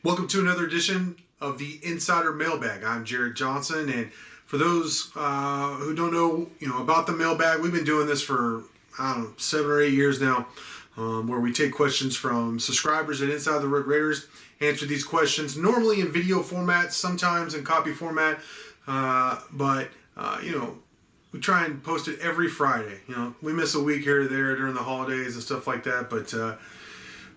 Welcome to another edition of the Insider Mailbag. I'm Jared Johnson, and for those who don't know, about the mailbag, we've been doing this for 7 or 8 years now, where we take questions from subscribers at Inside the Red Raiders, answer these questions normally in video format, sometimes in copy format, but we try and post it every Friday. We miss a week here or there during the holidays and stuff like that, but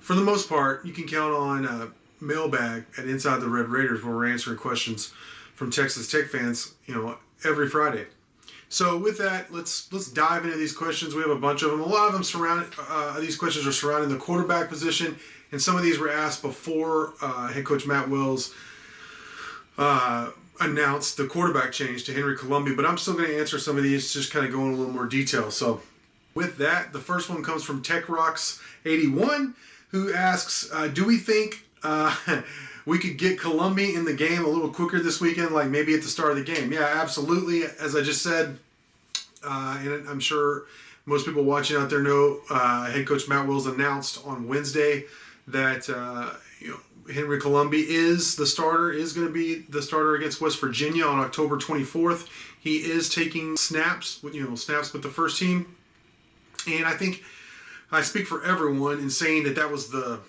for the most part, you can count on mailbag at Inside the Red Raiders, where we're answering questions from Texas Tech fans, every Friday. So with that, let's dive into these questions. We have a bunch of them. A lot of them these questions are surrounding the quarterback position, and some of these were asked before head coach Matt Wills announced the quarterback change to Henry Colombi, but I'm still going to answer some of these, just kind of go in a little more detail. So with that, the first one comes from TechRocks81, who asks, do we think we could get Colombi in the game a little quicker this weekend, like maybe at the start of the game? Yeah, absolutely. As I just said, and I'm sure most people watching out there know, head coach Matt Wills announced on Wednesday that Henry Colombi is going to be the starter against West Virginia on October 24th. He is taking snaps with the first team, and I think I speak for everyone in saying that was the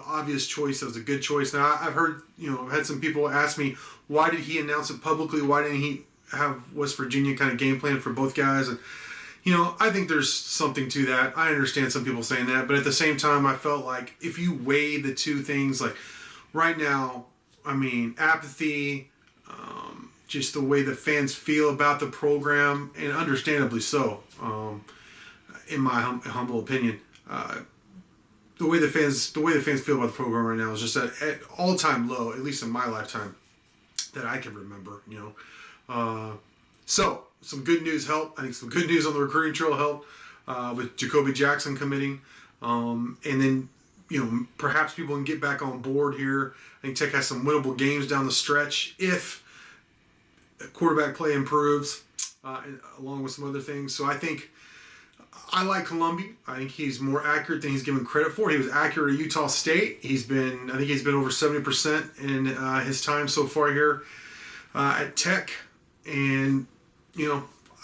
obvious choice. That was a good choice. Now, I've heard, I've had some people ask me, why did he announce it publicly? Why didn't he have West Virginia kind of game plan for both guys? And, I think there's something to that. I understand some people saying that, but at the same time, I felt like if you weigh the two things, like right now, apathy, just the way the fans feel about the program, and understandably so, in my humble opinion, the way the fans feel about the program right now is just at all-time low, at least in my lifetime that I can remember. So some good news helped. I think some good news on the recruiting trail helped with Jacoby Jackson committing, and then perhaps people can get back on board here. I think Tech has some winnable games down the stretch if quarterback play improves, along with some other things. So I think I like Colombi. I think he's more accurate than he's given credit for. He was accurate at Utah State. I think he's been over 70% in his time so far here at Tech. And,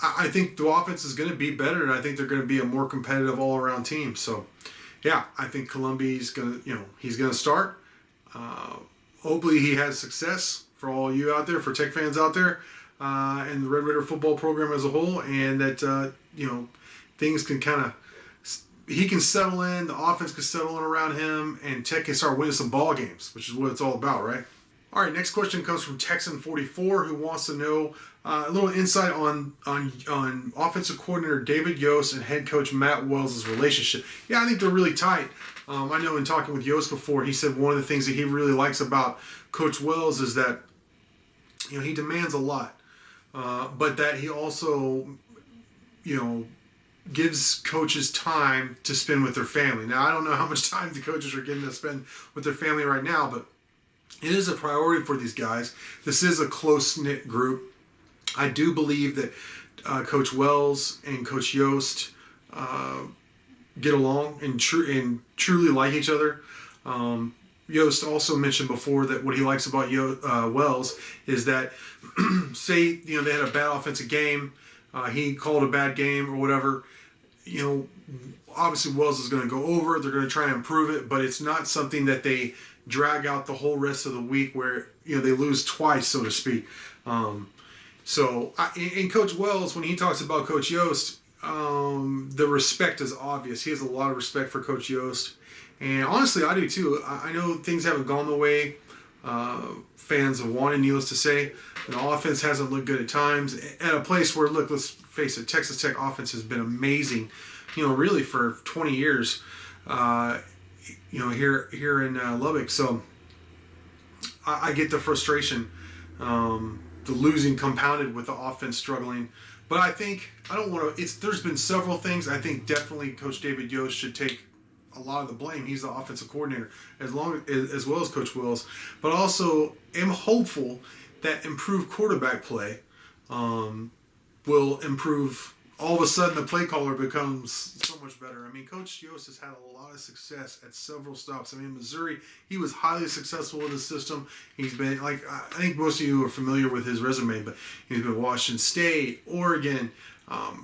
I think the offense is going to be better, and I think they're going to be a more competitive all-around team. So, yeah, I think Colombi's going to, he's going to start. Hopefully he has success for all you out there, for Tech fans out there, and the Red Raider football program as a whole, and that, things can he can settle in, the offense can settle in around him, and Tech can start winning some ball games, which is what it's all about, right? All right, next question comes from Texan44, who wants to know a little insight on offensive coordinator David Yost and head coach Matt Wells' relationship. Yeah, I think they're really tight. I know in talking with Yost before, he said one of the things that he really likes about Coach Wells is that he demands a lot, but that he also gives coaches time to spend with their family. Now, I don't know how much time the coaches are getting to spend with their family right now, but it is a priority for these guys. This is a close-knit group. I do believe that Coach Wells and Coach Yost get along and truly like each other. Yost also mentioned before that what he likes about Wells is that, say, they had a bad offensive game, he called a bad game or whatever, obviously Wells is going to go over it. They're going to try and improve it, but it's not something that they drag out the whole rest of the week where, they lose twice, so to speak. So Coach Wells, when he talks about Coach Yost, the respect is obvious. He has a lot of respect for Coach Yost. And honestly, I do too. I know things haven't gone the way fans have wanted, needless to say. The offense hasn't looked good at times. At a place where, look, let's face it, Texas Tech offense has been amazing, really for 20 years, here in Lubbock. So I get the frustration, the losing compounded with the offense struggling. But I think, there's been several things. I think definitely Coach David Yost should take a lot of the blame. He's the offensive coordinator as well as Coach Wills. But also am hopeful that improved quarterback play will improve all of a sudden the play caller becomes so much better. I mean, Coach Yost has had a lot of success at several stops. I mean, Missouri, he was highly successful in the system. He's been, like, I think most of you are familiar with his resume, but he's been Washington State, Oregon.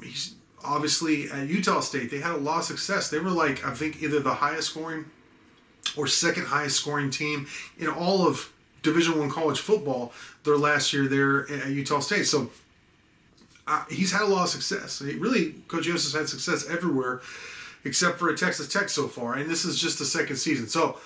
He's obviously at Utah State. They had a lot of success. They were, like, I think either the highest scoring or second highest scoring team in all of Division I college football their last year there at Utah State. So he's had a lot of success. Coach Yost has had success everywhere except for at Texas Tech so far, and this is just the second season. So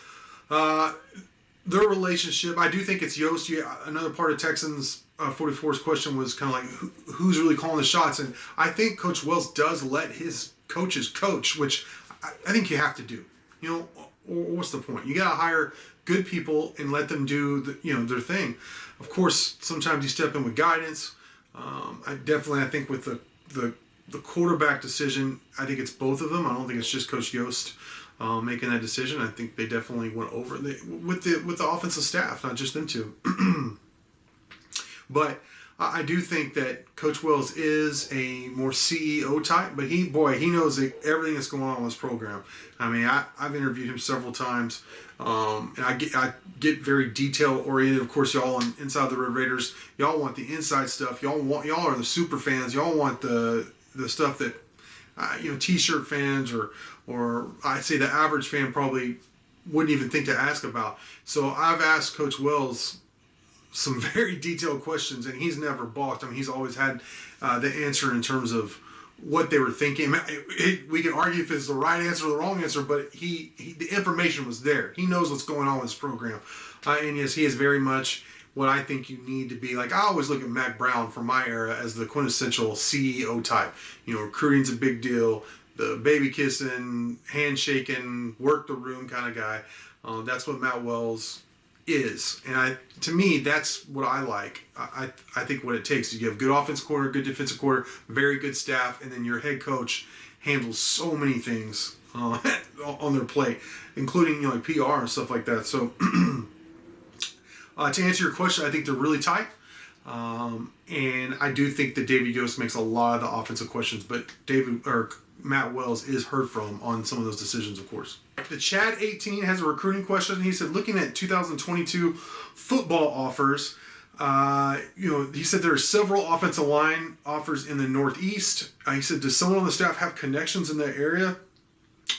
their relationship, I do think it's Yost. Another part of Texans 44's question was kind of like, who's really calling the shots? And I think Coach Wells does let his coaches coach, which I think you have to do. You know, what's the point? You got to hire good people and let them do their thing. Of course, sometimes you step in with guidance. I think with the quarterback decision, I think it's both of them. I don't think it's just Coach Yost making that decision. I think they definitely went over with the offensive staff, not just them two. But I do think that Coach Wells is a more CEO type, but he knows everything that's going on in this program. I mean, I've interviewed him several times, and I get very detail oriented. Of course, y'all on Inside the Red Raiders, y'all want the inside stuff. Y'all are the super fans. Y'all want the stuff that T-shirt fans or I'd say the average fan probably wouldn't even think to ask about. So I've asked Coach Wells some very detailed questions, and he's never balked. I mean, he's always had the answer in terms of what they were thinking. We can argue if it's the right answer or the wrong answer, but the information was there. He knows what's going on with his program. And yes, he is very much what I think you need to be. Like, I always look at Mac Brown from my era as the quintessential CEO type. Recruiting's a big deal. The baby kissing, handshaking, work the room kind of guy. That's what Matt Wells is, and to me, that's what I like. I think what it takes is you have good offense quarter, good defensive quarter, very good staff, and then your head coach handles so many things on their plate, including like PR and stuff like that. So to answer your question, I think they're really tight, and I do think that David Yost makes a lot of the offensive questions, but Matt Wells is heard from on some of those decisions, of course. The Chad 18 has a recruiting question. He said, looking at 2022 football offers, he said there are several offensive line offers in the Northeast. He said, does someone on the staff have connections in that area?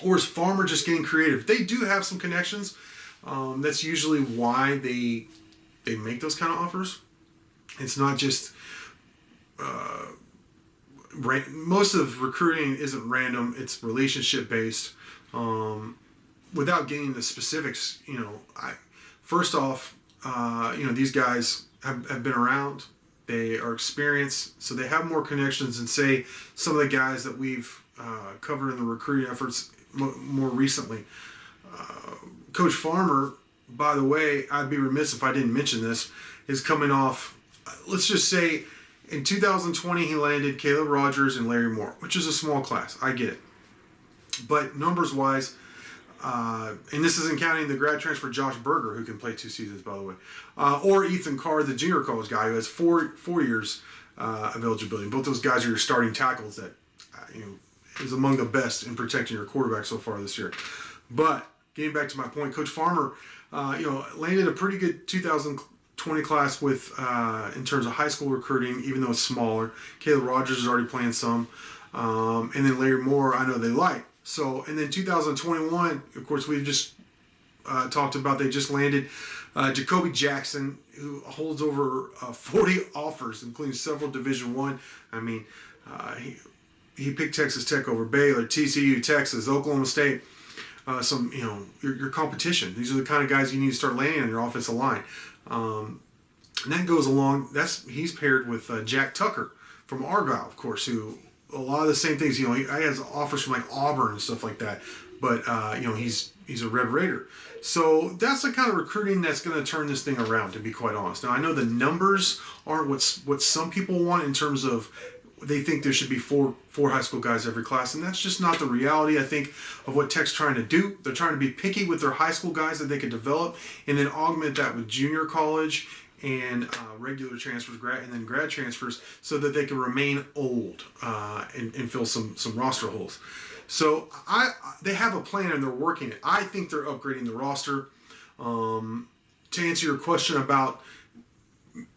Or is Farmer just getting creative? They do have some connections. That's usually why they make those kind of offers. It's not just... most of recruiting isn't random. It's relationship based. Without getting into specifics, first off, these guys have been around. They are experienced, so they have more connections than, say, some of the guys that we've covered in the recruiting efforts more recently. Coach Farmer, by the way, I'd be remiss if I didn't mention this, is coming off, let's just say, in 2020, he landed Caleb Rogers and Larry Moore, which is a small class. I get it. But numbers-wise, and this isn't counting the grad transfer Josh Berger, who can play 2 seasons, by the way, or Ethan Carr, the junior college guy, who has four years of eligibility. Both those guys are your starting tackles that is among the best in protecting your quarterback so far this year. But getting back to my point, Coach Farmer, landed a pretty good 2020 class with in terms of high school recruiting, even though it's smaller. Caleb Rogers is already playing some, and then Larry Moore, I know they like. So, and then 2021, of course, we've just talked about, they just landed Jacoby Jackson, who holds over 40 offers, including several Division I. I mean, he picked Texas Tech over Baylor, TCU, Texas, Oklahoma State. Your competition. These are the kind of guys you need to start landing on your offensive line. And that goes along, he's paired with Jack Tucker from Argyle, of course, who a lot of the same things, he has offers from like Auburn and stuff like that, but he's a Red Raider. So that's the kind of recruiting that's going to turn this thing around, to be quite honest. Now, I know the numbers aren't what some people want in terms of they think there should be four high school guys every class, and that's just not the reality, I think, of what Tech's trying to do. They're trying to be picky with their high school guys that they can develop and then augment that with junior college and regular transfers, and then grad transfers, so that they can remain old and fill some roster holes. So they have a plan and they're working it. I think they're upgrading the roster. To answer your question about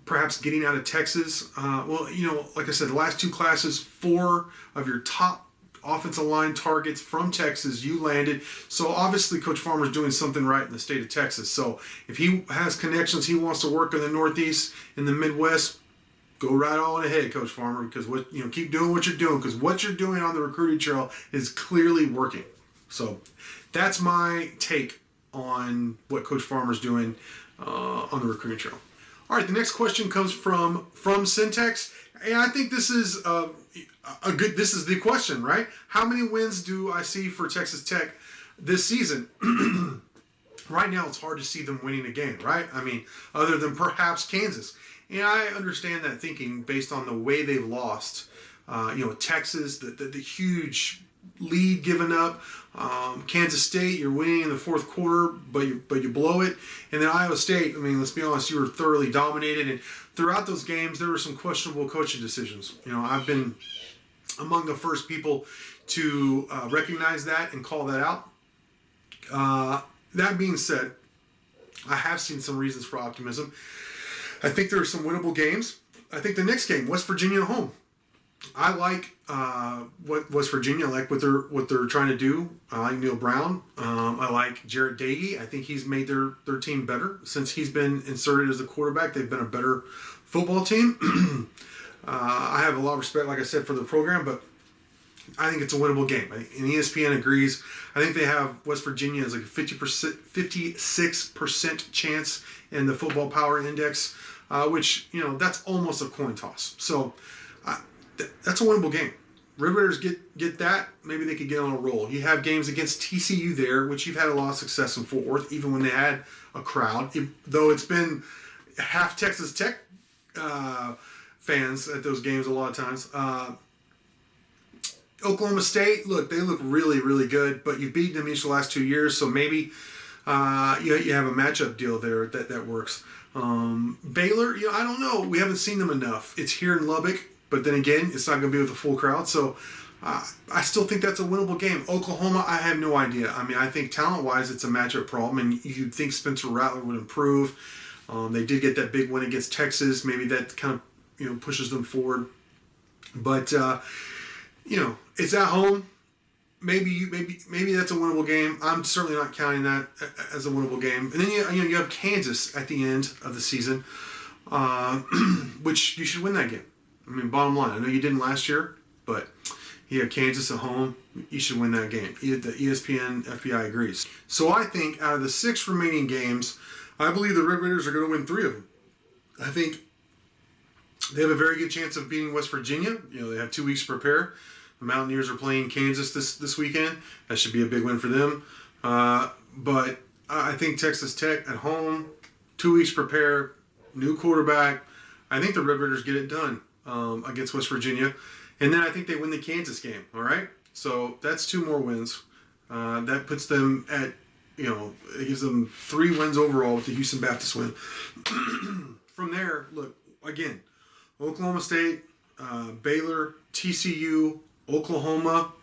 perhaps getting out of Texas, well, like I said, the last 2 classes, 4 of your top offensive line targets from Texas, you landed. So obviously Coach Farmer's doing something right in the state of Texas. So if he has connections, he wants to work in the Northeast, in the Midwest, go right on ahead, Coach Farmer, because keep doing what you're doing, because what you're doing on the recruiting trail is clearly working. So that's my take on what Coach Farmer's doing on the recruiting trail. All right, the next question comes from fromcentex, and I think this is this is the question, right? How many wins do I see for Texas Tech this season? Right now, it's hard to see them winning a game, right? I mean, other than perhaps Kansas. And I understand that thinking based on the way they've lost. Texas, the huge lead given up. Kansas State, you're winning in the fourth quarter, but you blow it. And then Iowa State, I mean, let's be honest, you were thoroughly dominated. And throughout those games, there were some questionable coaching decisions. I've been among the first people to recognize that and call that out. That being said, I have seen some reasons for optimism. I think there are some winnable games. I think the next game, West Virginia at home. I like what West Virginia, I like what they're trying to do. I like Neil Brown. I like Jarrett Dagey. I think he's made their team better since he's been inserted as a quarterback. They've been a better football team. I have a lot of respect, like I said, for the program, but I think it's a winnable game. And ESPN agrees. I think they have West Virginia as like a 56% chance in the Football Power Index, which, that's almost a coin toss. So that's a winnable game. Red Raiders get that. Maybe they could get on a roll. You have games against TCU there, which you've had a lot of success in Fort Worth, even when they had a crowd, though it's been half Texas Tech fans at those games a lot of times. Oklahoma State, they look really, really good, but you've beaten them each of the last 2 years, so maybe you have a matchup deal there that works. Baylor, I don't know. We haven't seen them enough. It's here in Lubbock, but then again, it's not going to be with a full crowd, so I still think that's a winnable game. Oklahoma, I have no idea. I mean, I think talent-wise, it's a matchup problem, and you'd think Spencer Rattler would improve. They did get that big win against Texas. Maybe that kind of pushes them forward, but it's at home. Maybe that's a winnable game. I'm certainly not counting that as a winnable game. And then you have Kansas at the end of the season, which you should win that game. I mean, bottom line, I know you didn't last year, but you have Kansas at home. You should win that game. The ESPN FBI agrees. So I think out of the 6 remaining games, I believe the Red Raiders are going to win 3 of them. I think they have a very good chance of beating West Virginia. They have 2 weeks to prepare. The Mountaineers are playing Kansas this weekend. That should be a big win for them. But I think Texas Tech at home, 2 weeks to prepare, new quarterback. I think the Red Raiders get it done against West Virginia. And then I think they win the Kansas game. All right? So that's 2 more wins. That puts them at, it gives them 3 wins overall with the Houston Baptist win. From there, look, again, Oklahoma State, Baylor, TCU, Oklahoma.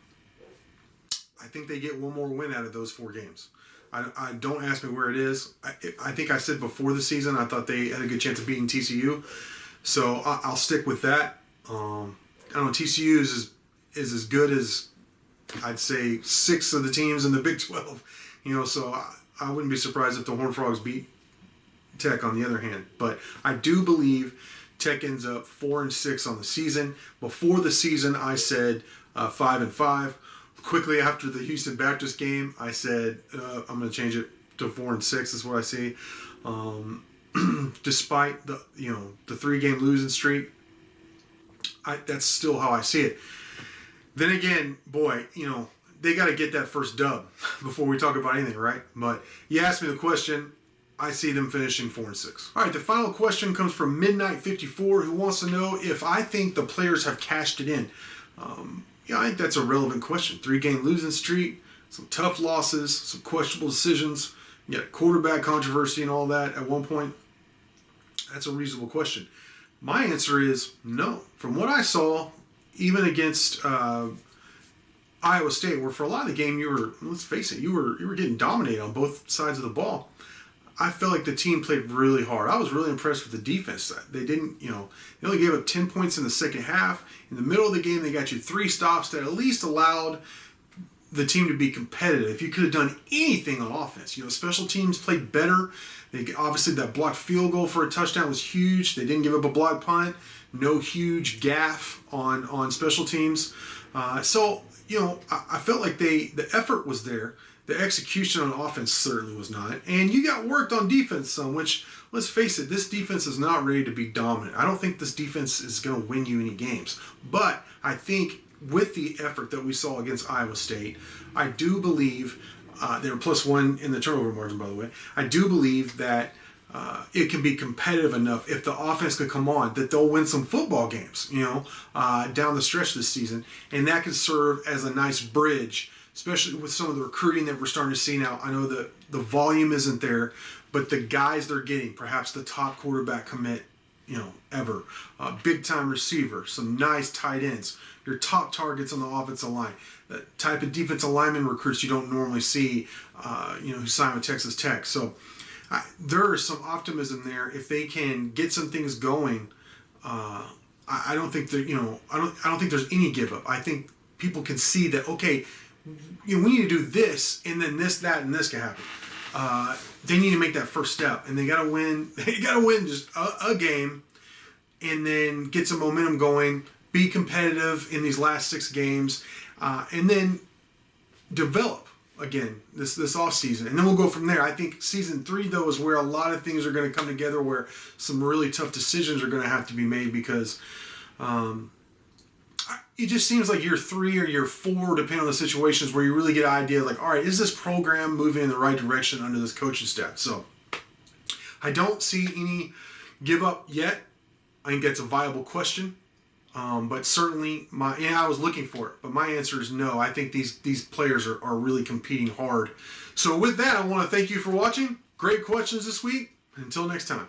I think they get 1 more win out of those 4 games. I don't ask me where it is. I think I said before the season I thought they had a good chance of beating TCU, so I'll stick with that. I don't know. TCU is as good as I'd say 6 of the teams in the Big 12. So I wouldn't be surprised if the Horned Frogs beat Tech on the other hand. But I do believe Tech ends up 4-6 on the season. Before the season, I said 5-5. Quickly after the Houston Baptist game, I said I'm going to change it to 4-6. Is what I see. Despite the 3-game losing streak, that's still how I see it. Then again, boy, they got to get that first dub before we talk about anything, right? But you asked me the question. I see them finishing 4-6. All right, the final question comes from Midnight54, who wants to know if I think the players have cashed it in. I think that's a relevant question. 3-game losing streak, some tough losses, some questionable decisions. You got quarterback controversy and all that at one point. That's a reasonable question. My answer is no. From what I saw, even against Iowa State, where for a lot of the game let's face it, you were getting dominated on both sides of the ball. I felt like the team played really hard. I was really impressed with the defense. They didn't, they only gave up 10 points in the second half. In the middle of the game, they got you 3 stops that at least allowed the team to be competitive. If you could have done anything on offense, special teams played better. Obviously, that blocked field goal for a touchdown was huge. They didn't give up a blocked punt. No huge gaff on special teams. So I felt like the effort was there. The execution on offense certainly was not. And you got worked on defense some, which, let's face it, this defense is not ready to be dominant. I don't think this defense is going to win you any games. But I think with the effort that we saw against Iowa State, I do believe, they were +1 in the turnover margin, by the way. I do believe that it can be competitive enough if the offense could come on that they'll win some football games, down the stretch this season. And that could serve as a nice bridge, especially with some of the recruiting that we're starting to see now. I know the volume isn't there, but the guys they're getting, perhaps the top quarterback commit, ever, big time receiver, some nice tight ends, your top targets on the offensive line, the type of defensive lineman recruits you don't normally see, who sign with Texas Tech. So there is some optimism there if they can get some things going. I don't think that I don't think there's any give up. I think people can see that, okay, we need to do this, and then this, that, and this can happen. They need to make that first step, and they got to win. They got to win just a game, and then get some momentum going. Be competitive in these last 6 games, and then develop again this off season, and then we'll go from there. I think season 3 though is where a lot of things are going to come together, where some really tough decisions are going to have to be made because. It just seems like year 3 or year 4, depending on the situations, where you really get an idea like, all right, is this program moving in the right direction under this coaching staff? So I don't see any give up yet. I think that's a viable question. But certainly, I was looking for it, but my answer is no. I think these players are really competing hard. So with that, I want to thank you for watching. Great questions this week. Until next time.